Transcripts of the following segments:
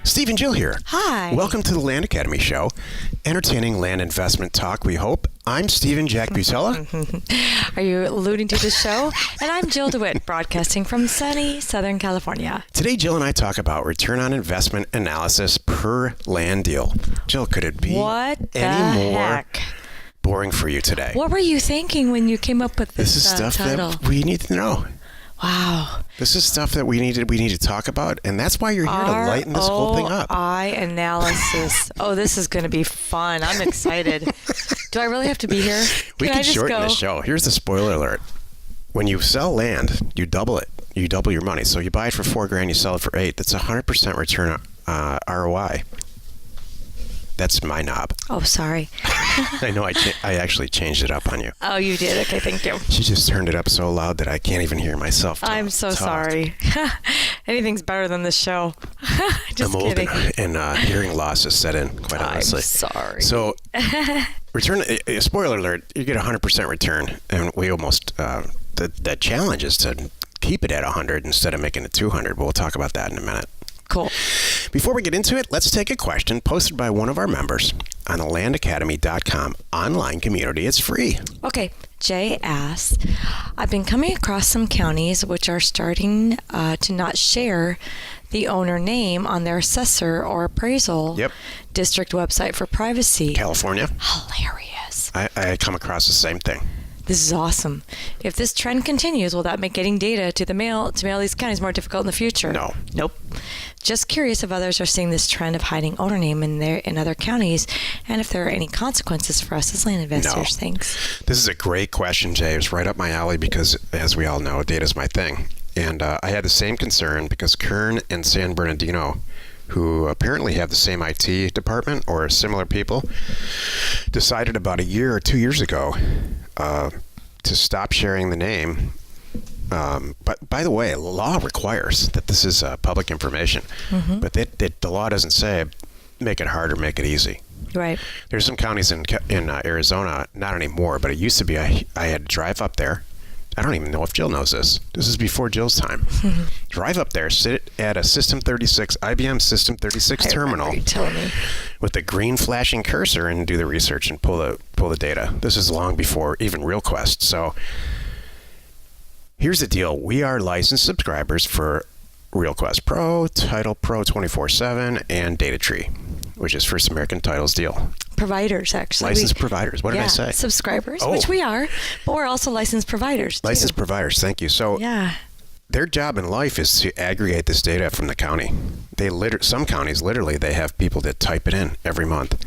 Steve and Jill here. Hi. Welcome to the Land Academy Show. Entertaining land investment talk, we hope. I'm Stephen Jack Butella. Are you alluding to the show? And I'm Jill DeWitt, broadcasting from sunny Southern California. Today, Jill and I talk about return on investment analysis per land deal. Jill, could it be any more boring for you today? What were you thinking when you came up with this This is stuff title? that we need to know. Wow. This is stuff that we need to talk about, and that's why you're here to lighten this whole thing up. ROI analysis. Oh, this is going to be fun. I'm excited. Do I really have to be here? We Can I can just shorten go? the show. Here's the spoiler alert. When you sell land, you double it. You double your money. So you buy it for $4,000, you sell it for $8,000. That's 100% return ROI. That's my knob. Oh, sorry. I know I actually changed it up on you. Oh, you did? Okay, thank you. She just turned it up so loud that I can't even hear myself talk. I'm so sorry. Anything's better than this show. Just I'm old kidding. and hearing loss has set in, quite honestly. I'm sorry. So, spoiler alert, you get 100% return, and we almost, the challenge is to keep it at 100 instead of making it 200. We'll talk about that in a minute. Cool. Before we get into it, let's take a question posted by one of our members on the landacademy.com online community. It's free. Okay. Jay asks, I've been coming across some counties which are starting to not share the owner name on their assessor or appraisal district website for privacy. California. Hilarious. I come across the same thing. This is awesome. If this trend continues, will that make getting data to mail these counties more difficult in the future? No. Nope. Just curious if others are seeing this trend of hiding owner name in other counties, and if there are any consequences for us as land investors. No. Thanks. This is a great question, Jay. It's right up my alley because, as we all know, data's my thing. And I had the same concern because Kern and San Bernardino, who apparently have the same IT department or similar people, decided about a year or 2 years ago to stop sharing the name. But by the way, the law requires that this is public information, but the law doesn't say make it hard or make it easy. Right. There's some counties in Arizona, not anymore, but it used to be I had to drive up there. I don't even know if Jill knows this. This is before Jill's time. Drive up there, sit at a IBM System 36 terminal with the green flashing cursor and do the research and pull the data. This is long before even RealQuest. So here's the deal. We are licensed subscribers for RealQuest Pro, Title Pro 24/7, and DataTree, which is First American Title's deal. Providers, actually. Licensed providers. What did I say? Subscribers, which we are, but we're also licensed providers, too. Licensed providers, thank you. So their job in life is to aggregate this data from the county. Some counties, literally, they have people that type it in every month.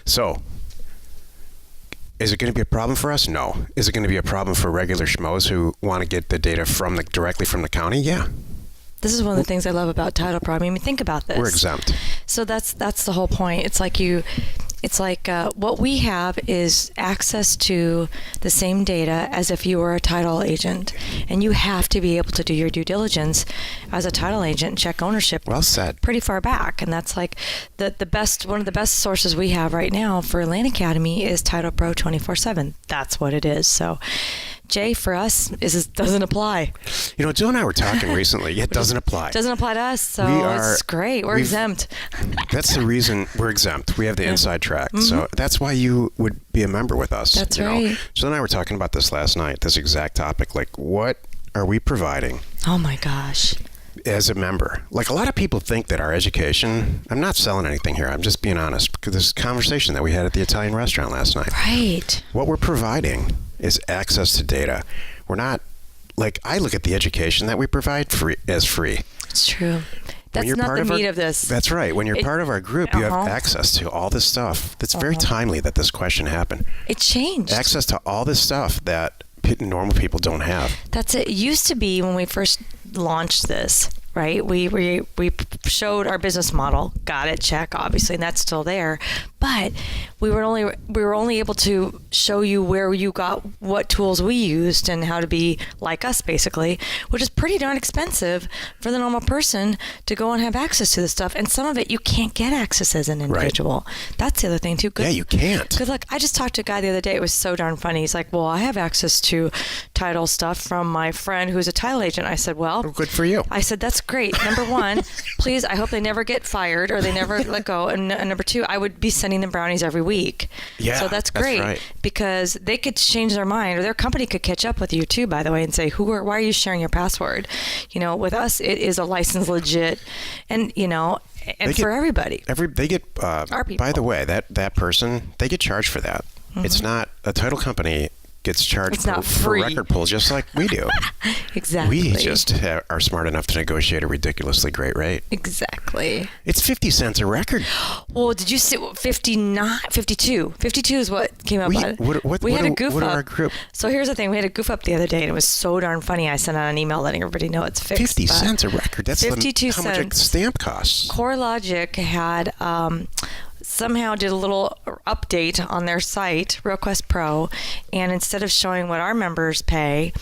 So is it going to be a problem for us? No. Is it going to be a problem for regular schmoes who want to get the data directly from the county? Yeah. This is one of the things I love about Title Pro. I mean, think about this. We're exempt. So that's the whole point. It's like what we have is access to the same data as if you were a title agent, and you have to be able to do your due diligence as a title agent and check ownership. Well said. Pretty far back, and that's like one of the best sources we have right now for Land Academy is Title Pro 24/7. That's what it is. So, Jay, for us, doesn't apply. You know, Jill and I were talking recently. It doesn't apply. Doesn't apply to us, so it's great. We're exempt. That's the reason we're exempt. We have the inside track. So that's why you would be a member with us. That's right. Jill and I were talking about this last night, this exact topic. Like, what are we providing? Oh, my gosh. As a member. Like, a lot of people think that our education, I'm not selling anything here, I'm just being honest, because this conversation that we had at the Italian restaurant last night. Right. What we're providing is access to data. We're not, like, I look at the education that we provide as free. It's true. That's not the meat of this. That's right. When you're part of our group, you have access to all this stuff. That's very timely that this question happened. It changed. Access to all this stuff that normal people don't have. That's it. It used to be when we first launched this, right? We showed our business model, got it, check, obviously, and that's still there. But we were only able to show you where you got what tools we used and how to be like us, basically, which is pretty darn expensive for the normal person to go and have access to this stuff. And some of it you can't get access as an individual. Right. That's the other thing too. Yeah, you can't. Good luck. I just talked to a guy the other day. It was so darn funny. He's like, well, I have access to title stuff from my friend who's a title agent. I said, well, good for you. I said, that's great. Number one, please, I hope they never get fired or they never let go. And number two, I would be sending them brownies every week. Yeah, so that's great, right. Because they could change their mind, or their company could catch up with you too, by the way, and say, why are you sharing your password? With us, it is a license legit, and for everybody. They get, our people. By the way, that person, they get charged for that. Mm-hmm. It's not a title company gets charged for record pull just like we do. Exactly. We just are smart enough to negotiate a ridiculously great rate. Exactly. It's 50 cents a record. Well, did you see 59, 52? 52 is what came up on it. We had a goof up. Our group? So here's the thing. We had a goof up the other day, and it was so darn funny. I sent out an email letting everybody know it's fixed. 50 cents a record. That's 52 how much a stamp costs. CoreLogic had... somehow did a little update on their site, RealQuest Pro, and instead of showing what our members pay,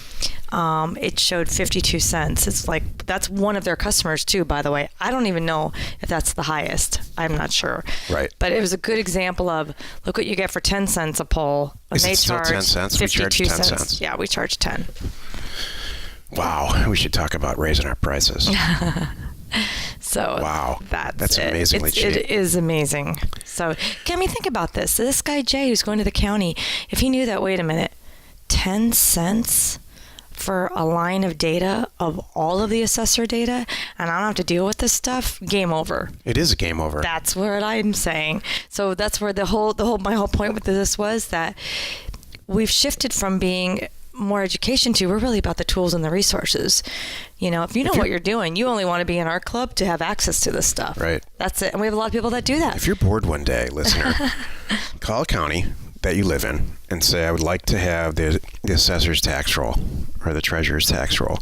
it showed 52 cents. It's like, that's one of their customers too, by the way. I don't even know if that's the highest. I'm not sure. Right. But it was a good example of, look what you get for 10 cents a poll. And they charge 10 cents? 52 we charge 10 cents. Yeah, we charge 10. Wow. We should talk about raising our prices. So wow, that's it. amazingly cheap. It is amazing. So, think about this. This guy Jay, who's going to the county, if he knew that, wait a minute, 10 cents for a line of data of all of the assessor data, and I don't have to deal with this stuff, game over. It is a game over. That's what I'm saying. So that's where my whole point with this was, that we've shifted from being more education to, we're really about the tools and the resources. If you know what you're doing, you only want to be in our club to have access to this stuff. Right. That's it. And we have a lot of people that do that. If you're bored one day, listener, call a county that you live in and say, I would like to have the assessor's tax roll or the treasurer's tax roll.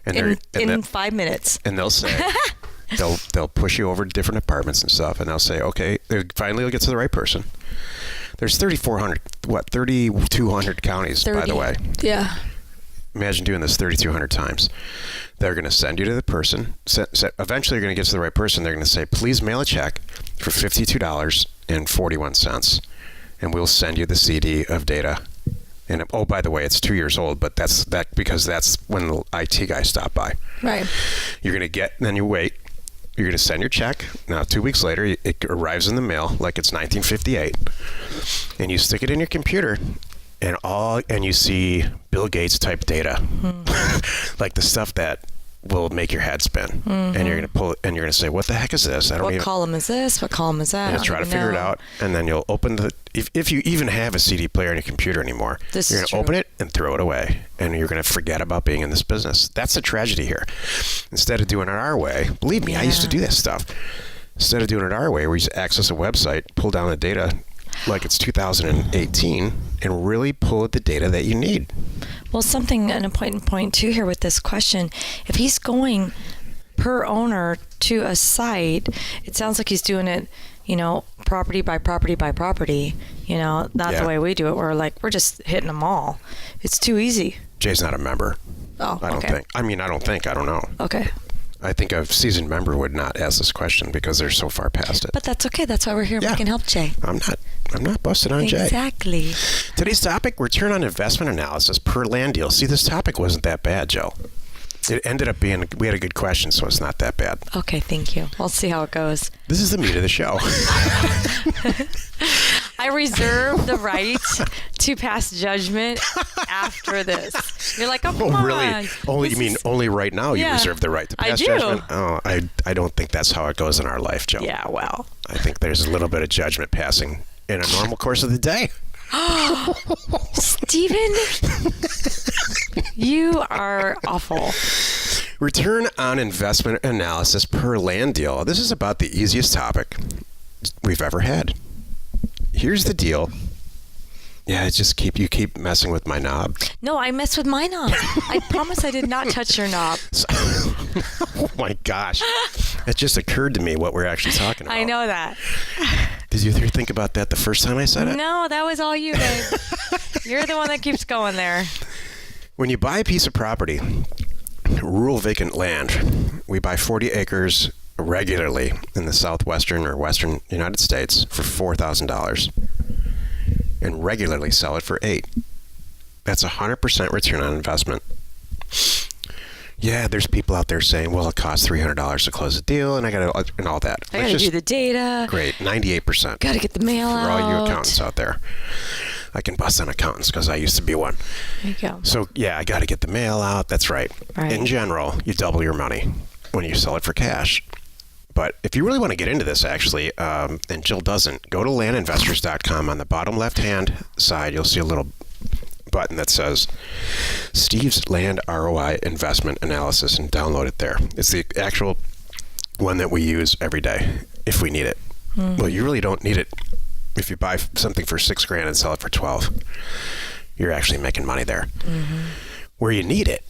And in 5 minutes. And they'll say, they'll push you over to different departments and stuff, and they'll say, okay, finally you'll get to the right person. There's 3,200 counties, 30. By the way. Yeah. Imagine doing this 3,200 times. They're going to send you to the person. Eventually, you're going to get to the right person. They're going to say, please mail a check for $52.41, and we'll send you the CD of data. And oh, by the way, it's 2 years old, but that's because that's when the IT guy stopped by. Right. You're going to get, and then you wait. You're going to send your check. Now, 2 weeks later, it arrives in the mail like it's 1958. And you stick it in your computer, and you see Bill Gates type data. Mm-hmm. Like the stuff that will make your head spin. Mm-hmm. And you're going to pull it, and you're going to say, what the heck is this? What column is this? What column is that? And try to figure it out. And then you'll open if you even have a CD player on your computer anymore, you're going to open it and throw it away. And you're going to forget about being in this business. That's the tragedy here. Instead of doing it our way, believe me, I used to do this stuff. Instead of doing it our way, where you just access a website, pull down the data like it's 2018, and really pull the data that you need. Well, an important point too here with this question, if he's going per owner to a site, it sounds like he's doing it, property by property by property, not the way we do it. We're just hitting them all. It's too easy. Jay's not a member. Oh, I don't think. I don't know. Okay. I think a seasoned member would not ask this question because they're so far past it. But that's okay. That's why we're here. Yeah. We can help Jay. I'm not busting on Jay. Exactly. Today's topic, return on investment analysis per land deal. See, this topic wasn't that bad, Joe. It ended up being, we had a good question, so it's not that bad. Okay, thank you. We'll see how it goes. This is the meat of the show. I reserve the right to pass judgment after this. You're like, oh, come on. Really? Only right now you reserve the right to pass judgment? Oh, I don't think that's how it goes in our life, Joe. Yeah, well. I think there's a little bit of judgment passing in a normal course of the day. Stephen, you are awful. Return on investment analysis per land deal. This is about the easiest topic we've ever had. Here's the deal. Yeah, you keep messing with my knob. No, I messed with my knob. I promise I did not touch your knob. Oh my gosh. It just occurred to me what we're actually talking about. I know that. Did you think about that the first time I said it? No, that was all you, babe. You're the one that keeps going there. When you buy a piece of property, rural vacant land, we buy 40 acres regularly in the southwestern or western United States for $4,000 and regularly sell it for $8,000. That's 100% return on investment. Yeah, there's people out there saying, well, it costs $300 to close a deal, and I got to, and all that. I got to do the data. Great, 98%. Got to get the mail out. For all you accountants out there. I can bust on accountants because I used to be one. There you go. So, yeah, I got to get the mail out. That's right. In general, you double your money when you sell it for cash. But if you really want to get into this, actually, and Jill doesn't, go to landinvestors.com. On the bottom left-hand side, you'll see a little button that says Steve's Land ROI Investment Analysis, and download it there. It's the actual one that we use every day if we need it. Well, you really don't need it. If you buy something for $6,000 and sell it for $12,000, you're actually making money there. Where you need it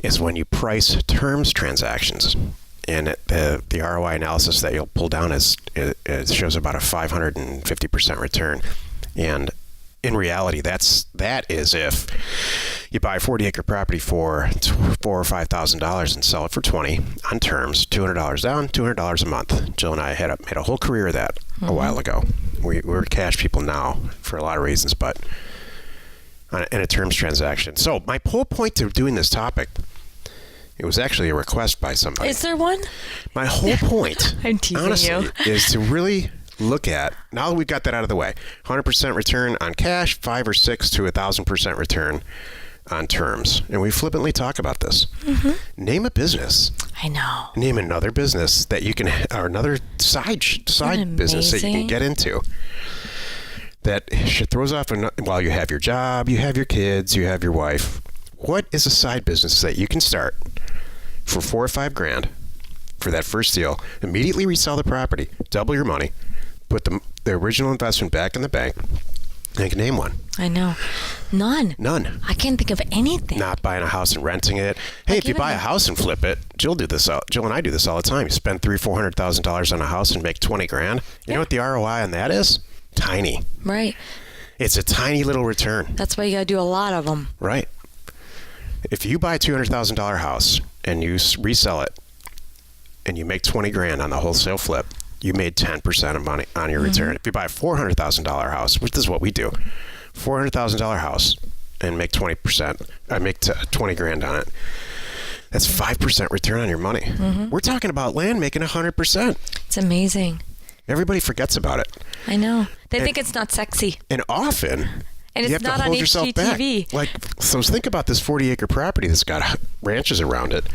is when you price terms transactions. And the ROI analysis that you'll pull down it shows about a 550% return. And in reality, that is if you buy a 40-acre property for $4,000 or $5,000 and sell it for $20,000 on terms, $200 down, $200 a month. Jill and I made a whole career of that a while ago. We're cash people now for a lot of reasons, but in a terms transaction. So my whole point to doing this topic, it was actually a request by somebody. Is there one? My whole point, I'm teasing honestly, you. is to really look at, now that we've got that out of the way, 100% return on cash, 5 or 6 to 1,000% return on terms. And we flippantly talk about this. Name a business. I know. Name another business that you can, or another side business that you can get into. That throws off, while you have your job, you have your kids, you have your wife. What is a side business that you can start for $4,000 or $5,000 for that first deal, immediately resell the property, double your money, put the original investment back in the bank, and you can name one? I know. None. I can't think of anything. Not buying a house and renting it. Hey, if you buy a house and flip it, Jill and I do this all the time. You spend $300,000 or $400,000 on a house and make $20,000. You know what the ROI on that is? Tiny. Right. It's a tiny little return. That's why you got to do a lot of them. Right. If you buy a $200,000 house and you resell it and you make $20,000 on the wholesale flip, you made 10% of money on your return. If you buy a $400,000 house, which is what we do, $400,000 house and make 20%, I make $20,000 on it. That's 5% return on your money. We're talking about land making 100%. It's amazing. Everybody forgets about it. I know. They think it's not sexy. And often, and it's you have not to hold on yourself HGTV. back. So think about this 40-acre property that's got ranches around it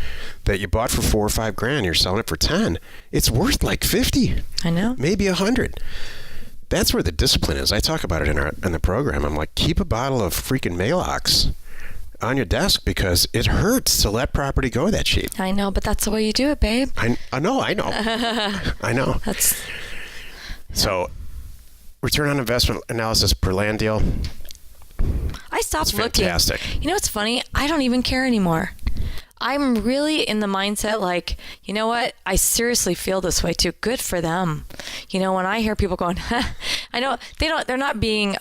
that you bought for $4,000 or $5,000. You're selling it for $10,000. It's worth like $50,000. I know. Maybe $100,000. That's where the discipline is. I talk about it in the program. I'm like, keep a bottle of freaking Maalox on your desk because it hurts to let property go that cheap. I know, but that's the way you do it, babe. I know. I know. So, return on investment analysis per land deal. I stopped looking. Fantastic. You know what's funny? I don't even care anymore. I'm really in the mindset like, you know what? I seriously feel this way too. Good for them. You know, when I hear people going, I know they're not being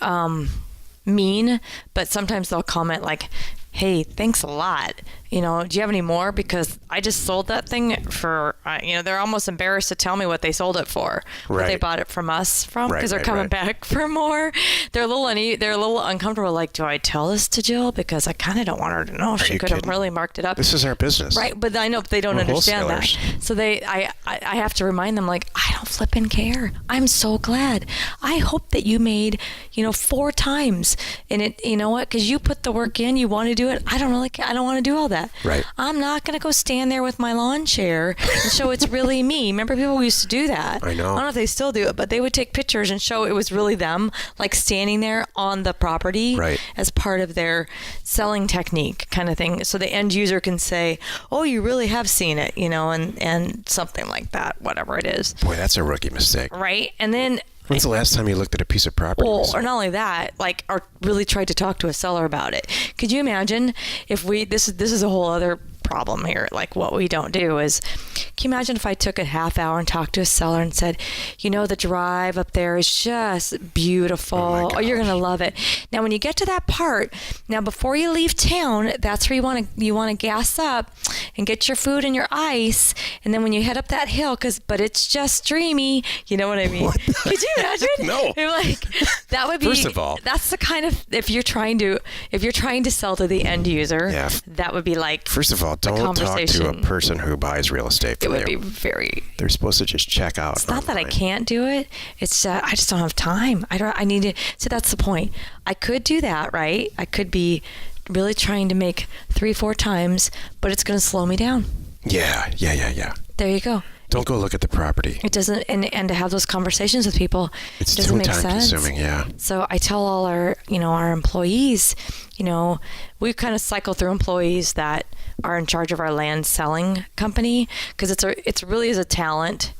mean, but sometimes they'll comment like, hey, thanks a lot. You know, do you have any more? Because I just sold that thing for, they're almost embarrassed to tell me what they sold it for. Right. What they bought it from us from, because they're coming back for more. They're a little uncomfortable. Like, do I tell this to Jill? Because I kind of don't want her to know. She could have really marked it up. This is our business. Right. But I know they don't understand that. So I have to remind them, like, I don't flipping care. I'm so glad. I hope that you made, 4 times. And it, you know what? Because you put the work in, you want to do it. I don't really care. I don't want to do all that. Right. I'm not going to go stand there with my lawn chair and show it's really me. Remember people used to do that? I know. I don't know if they still do it, but they would take pictures and show it was really them, like standing there on the property as part of their selling technique kind of thing. So the end user can say, oh, you really have seen it, and something like that, whatever it is. Boy, that's a rookie mistake. Right. And then when's the last time you looked at a piece of property? Well, or not only that, or really tried to talk to a seller about it. Could you imagine if this is a whole other problem here. Like what we don't do is, can you imagine if I took a half hour and talked to a seller and said, the drive up there is just beautiful. Oh, you're going to love it. Now, when you get to that part, before you leave town, that's where you want to gas up and get your food and your ice. And then when you head up that hill, but it's just dreamy, you know what I mean? Could you imagine? No. Like, that would be, first of all, that's the kind of, if you're trying to sell to the end user, that would be like, first of all, don't talk to a person who buys real estate from you. It would be very, they're supposed to just check out. It's not that I can't do it. It's I just don't have time. I need to. So that's the point. I could do that, right? I could be really trying to make 3-4 times, but it's going to slow me down. Yeah. There you go. Don't go look at the property. It doesn't, and to have those conversations with people, it doesn't make time sense. Consuming, yeah. So I tell all our employees, we kind of cycle through employees that are in charge of our land selling company, because it's really is a talent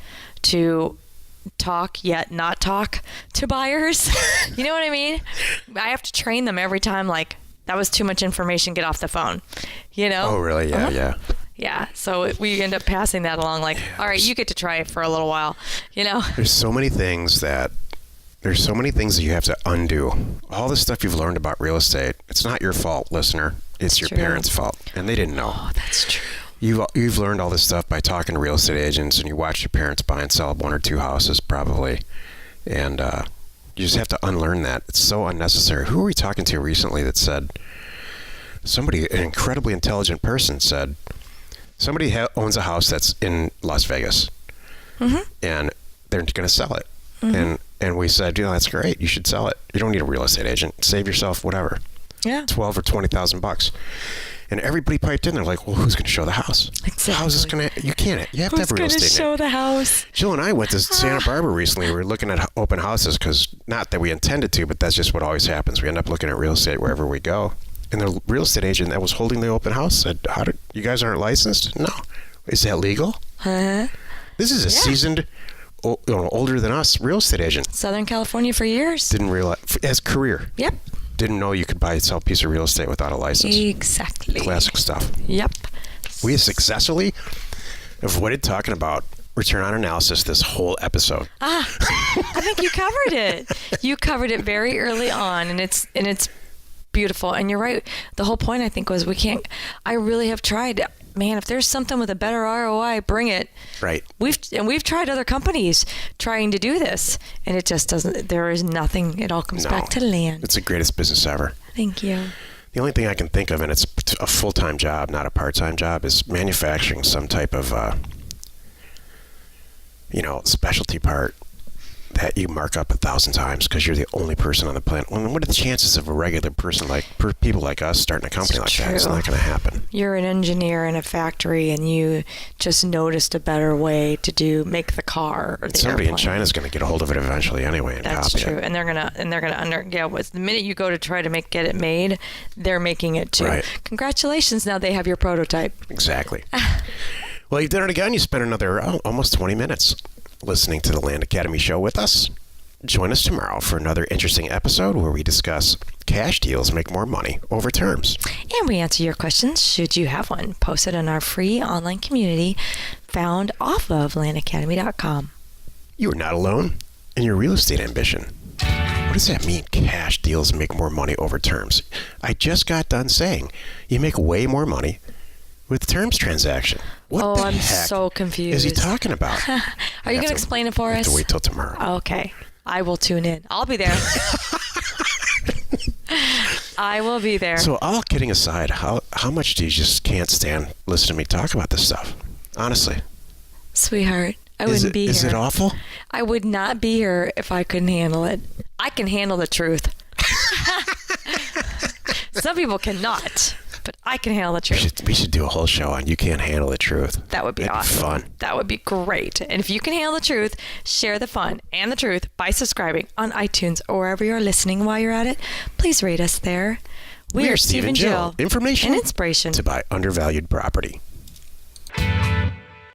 to talk yet not talk to buyers. You know what I mean? I have to train them every time, like, that was too much information, get off the phone. Oh, really? Yeah, yeah. Yeah, so we end up passing that along, like, all right, you get to try it for a little while, There's so many things that you have to undo. All the stuff you've learned about real estate, it's not your fault, listener. It's your parents' fault, and they didn't know. Oh, that's true. You've learned all this stuff by talking to real estate agents, and you watch your parents buy and sell 1 or 2 houses, probably, and you just have to unlearn that. It's so unnecessary. Who were we talking to recently that said, an incredibly intelligent person said, somebody owns a house that's in Las Vegas, and they're going to sell it. And we said, that's great. You should sell it. You don't need a real estate agent. Save yourself whatever. Yeah. $12,000 or $20,000. And everybody piped in. They're like, well, who's going to show the house? Exactly. How's this going to? You can't. You have to have a real estate agent. Who's going to show the house? Jill and I went to Santa Barbara recently. We were looking at open houses because not that we intended to, but that's just what always happens. We end up looking at real estate wherever we go. And the real estate agent that was holding the open house said, you guys aren't licensed? No. Is that legal? Huh? This is a seasoned, older than us real estate agent. Southern California for years. Didn't realize, as career. Yep. Didn't know you could buy and sell a piece of real estate without a license. Exactly. Classic stuff. Yep. We successfully avoided talking about return on analysis this whole episode. I think you covered it. You covered it very early on, and it's beautiful. And you're right. The whole point, I think, was I really have tried. Man, if there's something with a better ROI, bring it. Right. We've tried other companies trying to do this, and it just doesn't. There is nothing. It all comes back to land. It's the greatest business ever. Thank you. The only thing I can think of, and it's a full-time job, not a part-time job, is manufacturing some type of, specialty part that you mark up 1,000 times because you're the only person on the planet. Well, what are the chances of a regular person people like us starting a company like that? It's not going to happen. You're an engineer in a factory, and you just noticed a better way to make the car or the Somebody airplane. in China's going to get a hold of it eventually anyway and That's copy true. it. And they're gonna the minute you go to try to get it made, they're making it too. Right. Congratulations! Now they have your prototype. Exactly. Well, you've done it again. You spent another almost 20 minutes listening to the Land Academy show with us. Join us tomorrow for another interesting episode where we discuss cash deals make more money over terms. And we answer your questions, should you have one, posted in our free online community found off of landacademy.com. You are not alone in your real estate ambition. What does that mean, cash deals make more money over terms? I just got done saying you make way more money with terms transaction. What the I'm heck so confused. is he talking about? Are you going to explain it for us? I have to wait till tomorrow. Okay. I will tune in. I'll be there. I will be there. So all kidding aside, how much do you just can't stand listening to me talk about this stuff? Honestly. Sweetheart, I wouldn't be here. Is it awful? I would not be here if I couldn't handle it. I can handle the truth. Some people cannot, but I can handle the truth. We should do a whole show on You Can't Handle the Truth. That would be awesome. Fun. That would be great. And if you can handle the truth, share the fun and the truth by subscribing on iTunes or wherever you're listening while you're at it. Please rate us there. We are Steve and Jill. Information and inspiration to buy undervalued property.